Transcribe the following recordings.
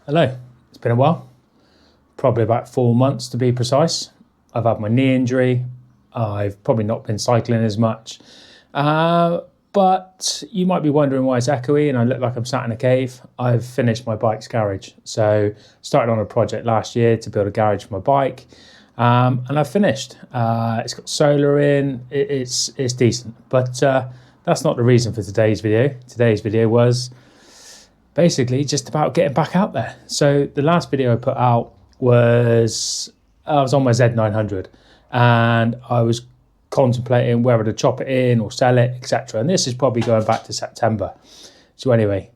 Hello, it's been a while, probably about 4 months to be precise. I've had my knee injury. I've probably not been cycling as much. But you might be wondering why it's echoey and I look like I'm sat in a cave. I've finished my bike's garage. So started on a project last year to build a garage for my bike. And I've finished. It's got solar in, it's decent. But that's not the reason for today's video. Today's video was basically just about getting back out there. So the last video I put out was, I was on my Z900 and I was contemplating whether to chop it in or sell it, etc. And this is probably going back to September. So anyway,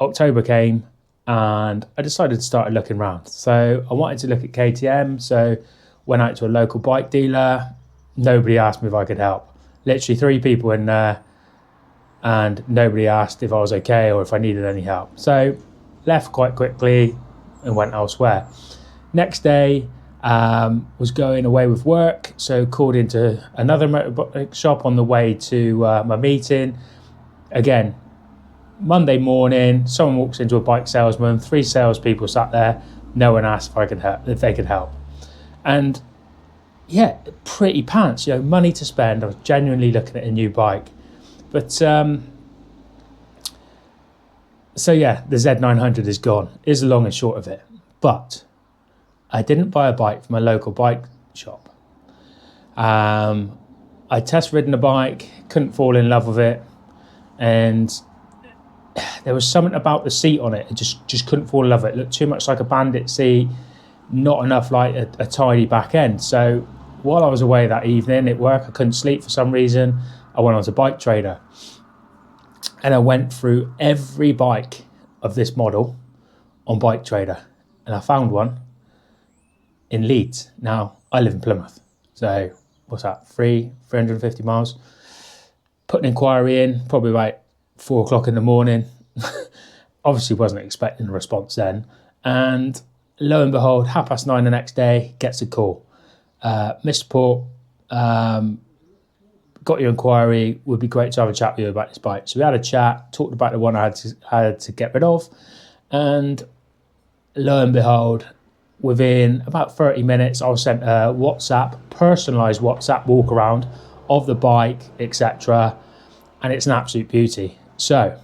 October came and I decided to start looking around. So I wanted to look at KTM. So went out to a local bike dealer. Nobody asked me if I could help. Literally 3 people in there and nobody asked if I was okay or if I needed any help. So left quite quickly and went elsewhere. Next day, was going away with work, so called into another motorbike shop on the way to my meeting. Again, Monday morning, someone walks into a bike salesman, 3 salespeople sat there, no one asked if they could help. And yeah, pretty pants, money to spend. I was genuinely looking at a new bike. But so yeah, the Z900 is gone, is the long and short of it. But I didn't buy a bike from a local bike shop. I test ridden a bike, couldn't fall in love with it. And there was something about the seat on it. I just couldn't fall in love with it. It looked too much like a Bandit seat, not enough like a tidy back end. So while I was away that evening at work, I couldn't sleep for some reason. I went on to Bike Trader and I went through every bike of this model on Bike Trader and I found one in Leeds. Now, I live in Plymouth, so what's that, 350 miles? Put an inquiry in, probably about 4 o'clock in the morning. Obviously wasn't expecting a response then. And lo and behold, 9:30 the next day, gets a call. Mr. Port, got your inquiry, would be great to have a chat with you about this bike. So we had a chat, talked about the one I had to get rid of, and lo and behold, within about 30 minutes, I was sent a personalised WhatsApp walk around of the bike, etc. And it's an absolute beauty. So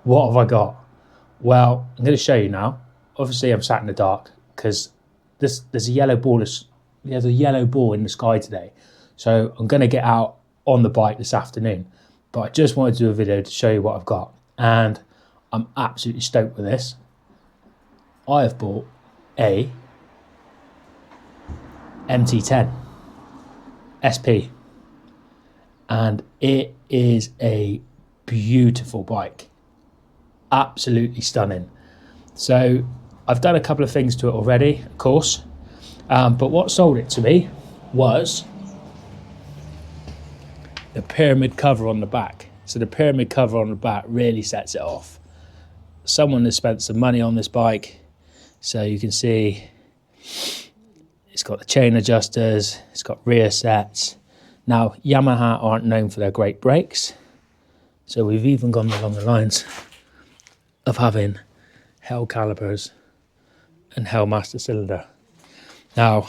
what have I got? Well, I'm going to show you now. Obviously, I'm sat in the dark because there's a yellow ball. There's a yellow ball in the sky today. So I'm going to get out on the bike this afternoon, but I just wanted to do a video to show you what I've got, and I'm absolutely stoked with this. I have bought a MT10 SP, and it is a beautiful bike, absolutely stunning. So I've done a couple of things to it already, of course, but what sold it to me was the pyramid cover on the back. So the pyramid cover on the back really sets it off. Someone has spent some money on this bike. So you can see it's got the chain adjusters, it's got rear sets. Now, Yamaha aren't known for their great brakes. So we've even gone along the lines of having Hell calipers and Hell master cylinder. Now,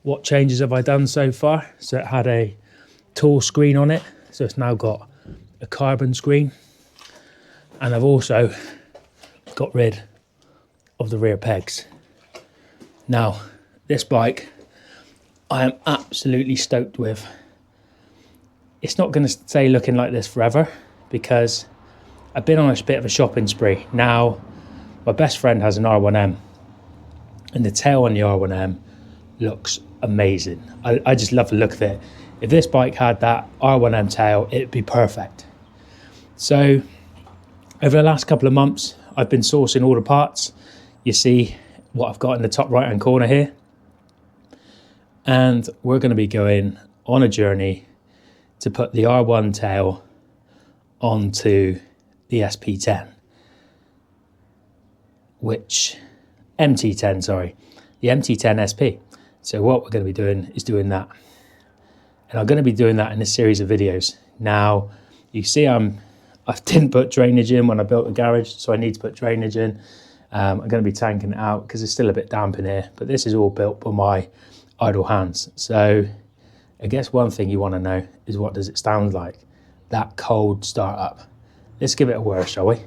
what changes have I done so far? So it had a tall screen on it, so it's now got a carbon screen, and I've also got rid of the rear pegs. Now this bike I am absolutely stoked with. It's not going to stay looking like this forever because I've been on a bit of a shopping spree. Now my best friend has an R1M and the tail on the R1M looks amazing. I just love the look of it. If this bike had that R1M tail, it'd be perfect. So over the last couple of months, I've been sourcing all the parts. You see what I've got in the top right hand corner here. And we're going to be going on a journey to put the R1 tail onto the SP10. MT10, sorry. The MT10 SP. So what we're going to be doing is doing that. And I'm going to be doing that in a series of videos. Now, you see I didn't put drainage in when I built the garage, so I need to put drainage in. I'm going to be tanking it out because it's still a bit damp in here, but this is all built by my idle hands. So I guess one thing you want to know is, what does it sound like? That cold start up. Let's give it a whir, shall we?